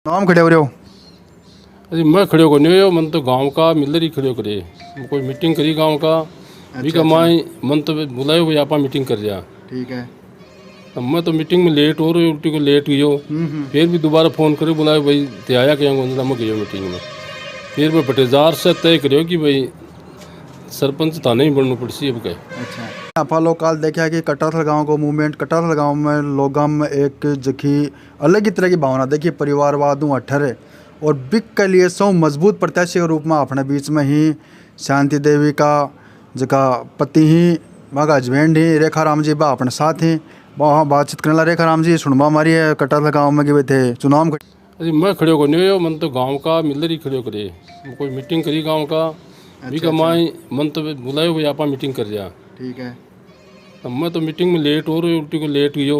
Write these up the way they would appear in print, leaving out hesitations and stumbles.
नाम खड़े हो रहे हो। अरे मैं खड़े को नहीं हो मन तो गांव का मिलर ही खड़े करे कोई मीटिंग करी गांव का भी कमाई मन तो बुलाए भाई आपा मीटिंग कर जा। ठीक है। अब मैं तो मीटिंग में लेट हो रही उल्टी को लेट गयो फिर भी दोबारा फ़ोन करे बुलाए भाई ते आया क्या गोंदला में गयो मीटिंग में फिर मैं बटेजार से तय करियो कि भाई सरपंच थाने ही बनना पड़सी अब क्या। अच्छा, आप लोग काल देखा कि कटाथल गांव को मूवमेंट कटाथल गांव में लोगों में एक जखी अलग ही तरह की भावना देखिए परिवारवाद अठर और बिक के लिए सौ मजबूत प्रत्याशी के रूप में अपने बीच में ही शांति देवी का जका पति ही वहाँ हस्बैंड ही रेखा राम जी बा अपने साथ ही वहाँ बातचीत करने ला रेखा राम जी सुनवा मारी है कटाथल गाँव में कि थे चुनाव में। अरे मैं खड़े को नहीं हो मन तो गांव का मिलर ही खड़े करे कोई मीटिंग करी गांव का भी कमाई मन तो बुलाए भाई आपा मीटिंग कर जा। ठीक है। अब मैं तो मीटिंग में लेट हो रही उल्टी को लेट गयो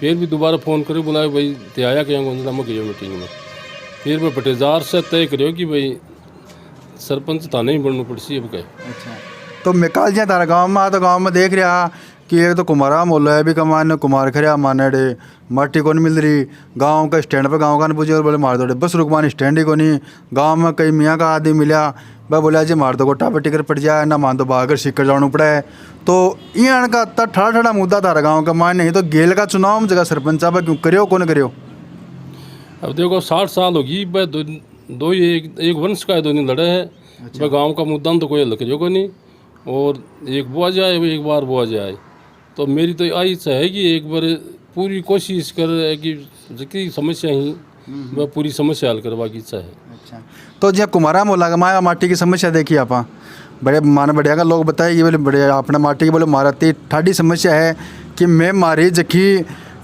फिर भी दोबारा फ़ोन करे बुलाए भाई ते आया क्या गोंदला में गयो मीटिंग में फिर मैं बटेजार से तय करियो कि भाई सरपंच थाने ही बनना पड़सी अब क्या। अच्छा, तो मिकाल जी तारा गाँव में तो गाँव में देख रहा कि एक तो कुमारा मोहल्ला है भी कमान कुमार खरिया माने डे माटी को नहीं मिल रही गांव का स्टैंड पे गांव का नहीं पूछे और बोले मार दो बस रुकमान स्टैंड ही को नहीं गांव में कई मियाँ का आदमी मिला वह बोला जी मार दो गोटा पे टिकट पड़ जाए ना मान दो बागर सिक्कर जाना पड़ा है तो यहाँ का ठड़ा ठड़ा मुद्दा था गाँव का मान नहीं तो गेल का चुनाव में जगह सरपंच आप क्यों करियो कौन करियो। अब देखो 60 साल होगी वह दो ही एक वंश का है दोनों लड़े है वह गाँव का मुद्दा तो कोई हल करियो को नहीं और एक बुआ जाए एक बार बुआ जाए तो मेरी तो यही इच्छा है कि एक बार पूरी कोशिश कर कि जितनी समस्या ही वह पूरी समस्या हल करवा की इच्छा है। अच्छा, तो जब कुमारा मोहल्ला का माया माटी की समस्या देखी आप बड़े माने बढ़िया का लोग बताए कि बोले बड़े अपने माटी की बोले मारा ठाडी समस्या है कि मैं मारी जखी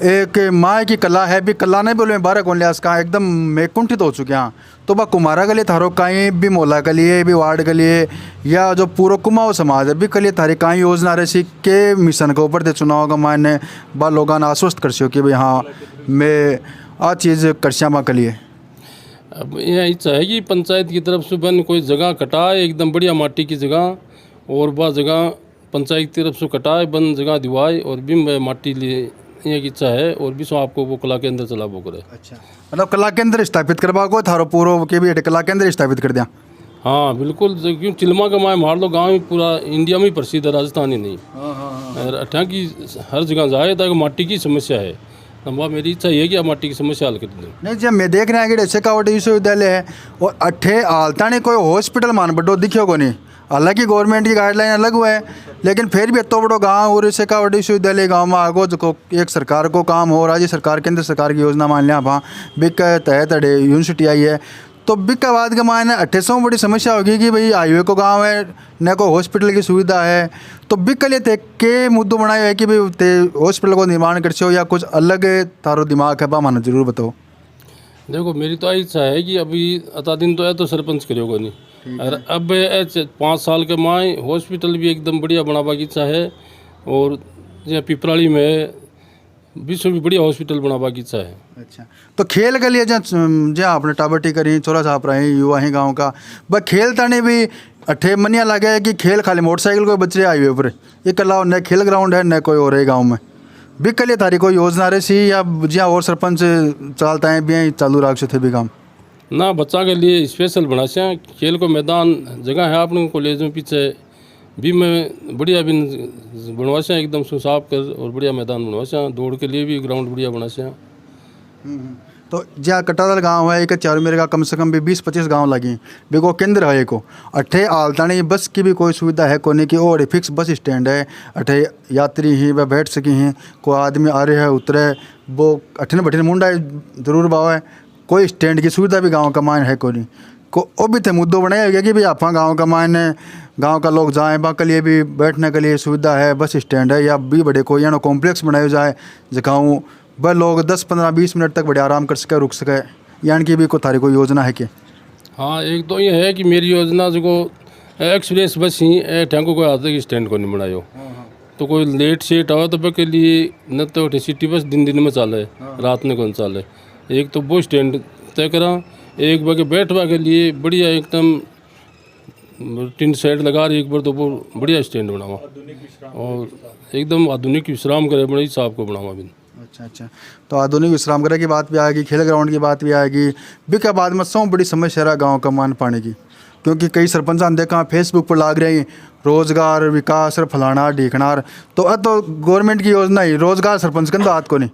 एक माँ की कला है भी कला नहीं बोले बारह कौन लिया का एकदम मैं कुंठित हो चुके हैं तो बा कुमारा के लिए थारो कहीं भी मोहल्ला के लिए भी वार्ड के लिए या जो पूरा कुमाऊँ समाज है भी के लिए थारी कहीं योजना रही के मिशन के ऊपर दे चुनाव का मायने बा लोगों ने आश्वस्त कर कि भाई हाँ मैं आ चीज़ करश्यामा के लिए। अब यह इच्छा है कि पंचायत की तरफ से बन कोई जगह कटाए एकदम बढ़िया माटी की जगह और वह जगह पंचायत की तरफ से कटाए बन जगह दिवाए और बिम माटी लिए ये की इच्छा है और भी सो आपको वो कला केंद्र चला वो करे। अच्छा, मतलब कला केंद्र स्थापित करवा को थारो पूर्व के भी कला केंद्र स्थापित कर दिया। हाँ बिल्कुल क्यों चिल्मा का माए मार लो गाँव ही पूरा इंडिया में ही प्रसिद्ध है राजस्थान ही नहीं और अठा की हर जगह जाए ताकि माटी की समस्या है तो मेरी इच्छा ये है कि आप माटी की समस्या हल कर दें। नहीं जब मैं देख रहा है कि शेखावटी विश्वविद्यालय है और अठे आलता ने कोई हॉस्पिटल मान बड़ो दिखियो को नहीं हालांकि गवर्नमेंट की गाइडलाइन अलग हुआ है लेकिन फिर भी इतना बड़ो गाँव और शेखावटी विश्वविद्यालय गाँव में आगो जो एक सरकार को काम हो राज्य सरकार केंद्र सरकार की योजना मान लिया वहाँ बिक के तहत अड़े यूनिवर्सिटी आई है तो बिक के बाद के मायने 2800 बड़ी समस्या होगी कि भाई हाईवे को गांव है न को हॉस्पिटल की सुविधा है तो बिक के लिए ते के मुद्दों बनाए है कि भाई ते हॉस्पिटल को निर्माण कर हो या कुछ अलग तारो दिमाग है बा मानो जरूर बताओ। देखो मेरी तो इच्छा है कि अभी अता दिन तो है तो सरपंच करियोगा नहीं और अब 5 साल के माए हॉस्पिटल भी एकदम बढ़िया बनावा की इच्छा है और जहाँ पिपराली में विश्व भी बढ़िया हॉस्पिटल बनावा की इच्छा है। अच्छा, तो खेल के लिए जहाँ आपने टाबटी करी चोरा छाप रहे युवा ही गाँव का बस खेल ताने भी अठे मनिया लगे है कि खेल खाली मोटरसाइकिल कोई बच्चे हाईवे पर ये कला न खेल ग्राउंड है न कोई और है गाँव में भी के लिए थारी कोई योजना रही सी या जहाँ और सरपंच चलता है भी चालू राख से थे भी काम ना बच्चा के लिए स्पेशल बना से खेल को मैदान जगह है अपने कॉलेज में पीछे भी मैं बढ़िया भी बनवा से एकदम साफ कर और बढ़िया मैदान बनवा से दौड़ के लिए भी ग्राउंड बढ़िया बना से। तो जहाँ कटादल गांव है एक चार मेरे का कम से कम भी 20-25 गांव लगी बेको केंद्र है को अठे आलता नहीं बस की भी कोई सुविधा है कोने की और फिक्स बस स्टैंड है अठे यात्री ही वह बैठ सकी हैं कोई आदमी आ रहे है उतरे वो अठे बठे मुंडा जरूर बाव है कोई स्टैंड की सुविधा भी गाँव का मान है को नहीं को वो भी थे मुद्दों बनाया गया कि भाई आप गाँव का मान गांव का लोग जाएं बा के लिए भी बैठने के लिए सुविधा है बस स्टैंड है या भी बड़े कोई या कॉम्प्लेक्स बनाए जाए जगह वह लोग 10-15-20 मिनट तक बड़े आराम कर सके रुक सके यानी कि भी कोई थारी कोई योजना है कि। हाँ एक तो ये है कि मेरी योजना जो एक्सप्रेस बस ही टैंको कोई आते कि स्टैंड को नहीं बनायो तो कोई लेट सेट आओ तो के लिए न तो सिटी बस दिन में चले रात में कौन चले एक तो वो स्टैंड तय करा एक बार बैठवा के लिए बढ़िया एकदम टिन साइड लगा रही एक बार तो वो बढ़िया स्टैंड बनावा और एकदम आधुनिक विश्राम करे बड़े हिसाब को बनावा भी। अच्छा अच्छा। तो आधुनिक विश्राम गृह की बात भी आएगी, खेल ग्राउंड की बात भी आएगी। भी क्या बाद में सौ बड़ी समस्या रहा गाँव का मान पाने की, क्योंकि कई सरपंच हम देखा फेसबुक पर लाग रहे हैं रोजगार विकास फलाना ढीकनार। तो अब तो गवर्नमेंट की योजना ही रोजगार सरपंच के हाथ को नहीं,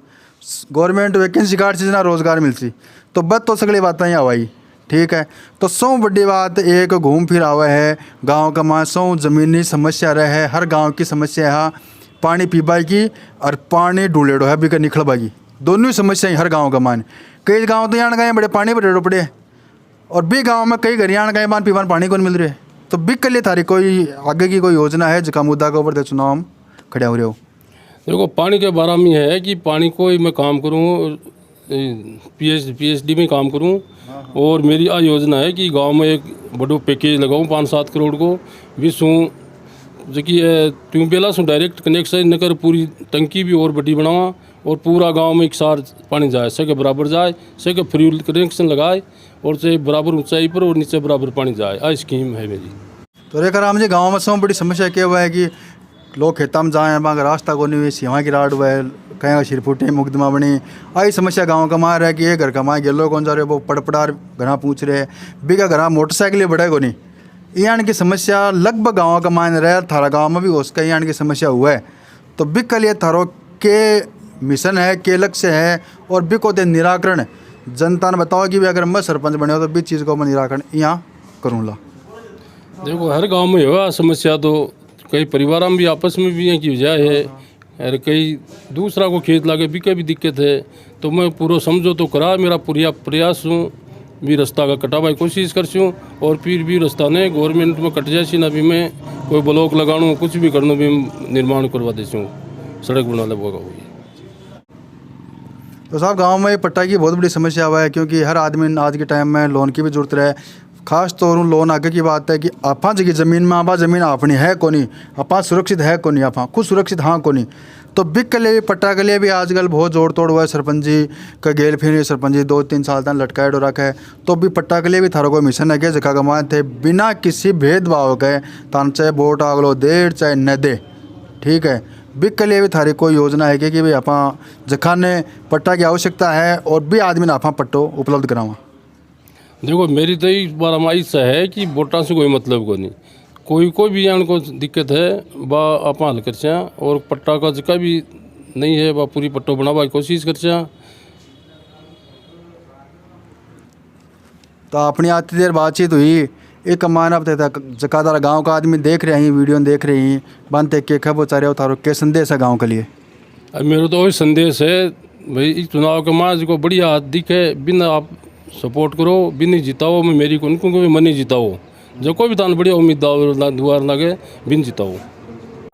गवर्नमेंट वैकेंसी कार्ड से ना रोजगार मिलती। तो बस तो सगली बातें ही आवाई ठीक है। तो सौ बड़ी बात एक घूम फिर आवा है गांव का माँ, सौ ज़मीनी समस्या रहे है। हर गांव की समस्या है पानी पीबा की और पानी ढूंढेड़ो है बिका निकलबा की, दोनों ही समस्या हर गांव का मान। कई गांव तो यहाँ गए बड़े पानी भरेड़ो पड़े हैं, और भी गांव में कई घर यहाँ गए मान पीवान पानी कौन मिल रहे। तो बिक के लिए थारी कोई आगे की कोई योजना है जिसका मुद्दा के ऊपर चुनाव हम खड़े हो रहे हो? देखो पानी के बारे में है कि पानी को ही मैं काम करूँ, पीएचडी में काम करूँ। और मेरी आ योजना है कि गांव में एक बड़ो पैकेज लगाऊँ 5-7 करोड़ को विश्व जो कि ट्यूबवेला से डायरेक्ट कनेक्शन नकर पूरी टंकी भी और बड़ी बनावा और पूरा गांव में एक साथ पानी जाए सके बराबर जाए सके फ्री कनेक्शन लगाए और से बराबर ऊंचाई पर और नीचे बराबर पानी जाए। आ स्कीम है मेरी। तो रेखा राम जी गाँव में सब बड़ी समस्या क्या हुआ है कि लोग खेता में जाए वहाँ का रास्ता को नहीं हुई सिवा की राड हुआ है कहीं का शिरफुटी मुकदमा बनी। आई समस्या गांव का मार है कि ये घर का माँ गेलो कौन जा रहे वो पड़पड़ार घरा पूछ रहे बिका घरा मोटरसाइकिल बढ़े को नहीं। यहाँ की समस्या लगभग गाँव का मान रहे थारा गाँव में भी उसका यहाँ की समस्या हुआ है। तो बिक के लिए थारो के मिशन है के लक्ष्य है और बिक होते निराकरण जनता ने बताओ कि भी अगर मैं सरपंच बने हो तो बीच चीज़ को मैं निराकरण यहाँ करूँगा। देखो हर गांव में हुआ समस्या, तो कई परिवार में भी आपस में भी की वजह है और कई दूसरा को खेत लागे भी कभी दिक्कत है। तो मैं पूरा समझो तो करा मेरा पूरा प्रयास हूँ भी रास्ता का कटावा की कोशिश करसूँ और फिर भी रास्ता ने गवर्नमेंट में कट जाए ना भी मैं कोई ब्लॉक लगाणू कुछ भी करना भी निर्माण करवा देसूँ सड़क बना लगेगा। तो साहब गांव में पट्टा की बहुत बड़ी समस्या हुआ है, क्योंकि हर आदमी आज के टाइम में लोन की भी जरूरत है। खास तौर पर लोन आगे की बात है कि आपा जी की ज़मीन में आपा ज़मीन अपनी है को नहीं, आपा सुरक्षित है को नहीं, आपा खुद सुरक्षित हाँ को नहीं। तो बिक के लिए पट्टा के लिए भी आजकल बहुत जोड़ तोड़ हुआ है। सरपंच जी का गेल फिर सरपंच जी 2-3 साल तक लटकाए डो रखा है। तो भी पट्टा के लिए भी थारा कोई मिशन है कि जगह कमाए थे बिना किसी भेदभाव के तान चाहे वोट आगलो देर चाहे न दे ठीक है। बिक के लिए भी थारी कोई योजना है कि भाई आपा जखा ने पट्टा की आवश्यकता है और भी आदमी ने आपा पट्टो उपलब्ध करावा? देखो मेरी तो इस बार हमारी इच्छा है कि वोटा से कोई मतलब को नहीं, कोई भी जान को दिक्कत है बा आप हल कर और पट्टा का जगह भी नहीं है बा पूरी पट्टो बनावा की कोशिश कर। तो अपनी आती देर बातचीत हुई एक मान अब तक जकादार गांव का आदमी देख रहे हैं वीडियो देख रहे हैं बनते के खबर चाह रहे हो थारो क्या संदेश है गांव के लिए? अब मेरा तो वही संदेश है भाई इस चुनाव के माँ को बढ़िया दिखे बिन आप सपोर्ट करो बिन जिताओ मैं मेरी को भी मन नहीं जिताओ जो कोई भी तान बढ़िया उम्मीदवार दुआर लगे बिन जिताओ।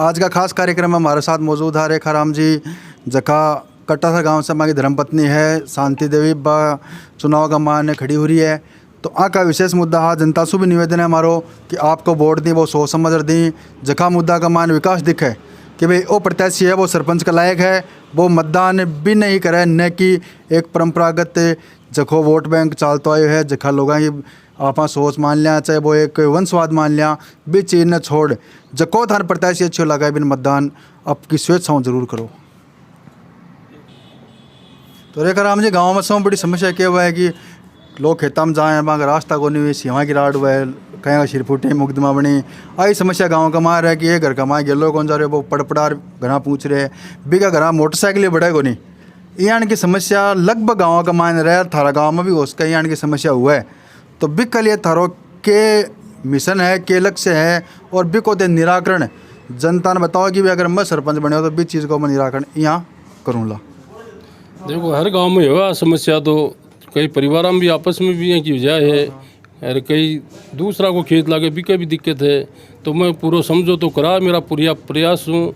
आज का खास कार्यक्रम में हमारे साथ मौजूद है रेखा राम जी जका कट्टा गाँव से हमारी धर्मपत्नी है शांति देवी बा चुनाव का मान खड़ी हो रही है। तो आ का विशेष मुद्दा है जनता से भी निवेदन है हमारो कि आपको वोट दी वो सोच समझ दी जखा मुद्दा का मान विकास दिखे कि भाई वो प्रत्याशी है वो सरपंच का लायक है वो मतदान भी नहीं करे न कि एक परंपरागत जखो वोट बैंक चालता आयो है जखा लोग की आप सोच मान लिया चाहे वो एक वंशवाद मान लिया भी चीज़ न छोड़ जको थान प्रत्याशी अच्छे लगा बिन मतदान आपकी स्वेच्छाओं जरूर करो। तो रेखा राम जी गाँव में सब बड़ी समस्या क्या हुआ है कि लोग खेता में जाए वहाँ का रास्ता को नहीं हुई सिवा की राड हुआ है कहीं का शिरफुटी मुकदमा बनी। आई समस्या गांव का मार है कि ये घर का माँ गेलो कौन जा रहे वो पड़पड़ार घरा पूछ रहे बिका घरा मोटरसाइकिल बढ़े को नहीं। यहाँ की समस्या लगभग गाँव का मान रहे थारा गाँव में भी उसका यहाँ की समस्या हुआ है। तो बिक के लिए थारो के मिशन है के लक्ष्य है और बिक होते निराकरण जनता ने बताओ कि भी अगर मैं सरपंच बने हो तो बीच चीज़ को मैं निराकरण यहाँ करूँगा। देखो हर गाँव में हुआ समस्या, तो कई परिवार में भी आपस में भी की वजह है और कई दूसरा को खेत लागे भी कभी दिक्कत है। तो मैं पूरा समझो तो करा मेरा पूरा प्रयास हूँ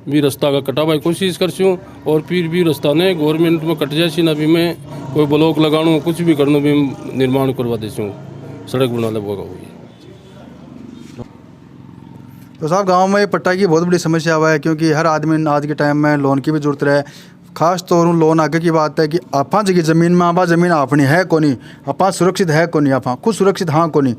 भी रास्ता का कटावा की कोशिश करसूँ और फिर भी रास्ता ने गवर्नमेंट में कट जाए ना भी मैं कोई ब्लॉक लगाणू कुछ भी करना भी निर्माण करवा देसूँ सड़क बना लगेगा। तो साहब गांव में पट्टा की बहुत बड़ी समस्या हुआ है, क्योंकि हर आदमी आज के टाइम में लोन की भी जरूरत है। खास तौर पर लोन आगे की बात है कि आपा जी की ज़मीन में आपा ज़मीन अपनी है को नहीं, आपा सुरक्षित है को नहीं, आपा खुद सुरक्षित हाँ को नहीं।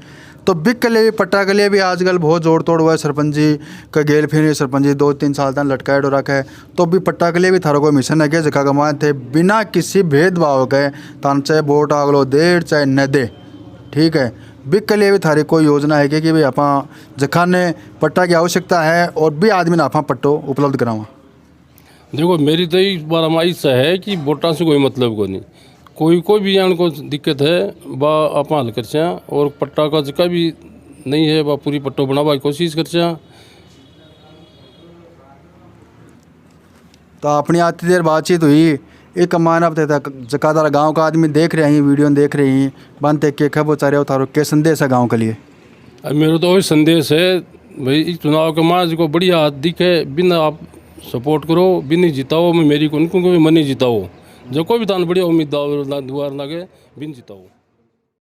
तो बिक के लिए भी पट्टा के लिए भी आजकल बहुत जोड़ तोड़ हुआ है। सरपंच जी का गेल फिर सरपंच जी 2-3 साल तक लटकाए डो रखा है। तो भी पट्टा के लिए भी थारा कोई मिशन है क्या जगह कमाए थे बिना किसी भेदभाव के, तान चाहे वोट आगलो देर चाहे न दे, ठीक है। बिक के लिए भी थारी कोई योजना है कि भाई आप जखा ने पट्टा की आवश्यकता है और भी आदमी ने आप पट्टो उपलब्ध करावा। देखो मेरी तो इस बार हमारी इच्छा है कि वोटा से कोई मतलब को नहीं, कोई भी जान को दिक्कत है बा आप हल कर छा, और पट्टा का जगह भी नहीं है बा पूरी पट्टो बनावा की कोशिश कर छा। तो अपनी आती देर बातचीत हुई एक मान अब तक जकादार गांव का आदमी देख रहे हैं, वीडियो देख रहे हैं, बनते के खबर चाह रहे हो थारो क्या संदेश है गांव के लिए? अब मेरा तो वही संदेश है भाई, इस चुनाव के मार्च को बढ़िया दिखे बिन आप सपोर्ट करो, बिन जिताओ मैं मेरी को उनको भी मनी जिताओ, जो कोई भी तान बढ़िया उम्मीदवार लगे बिन जिताओ।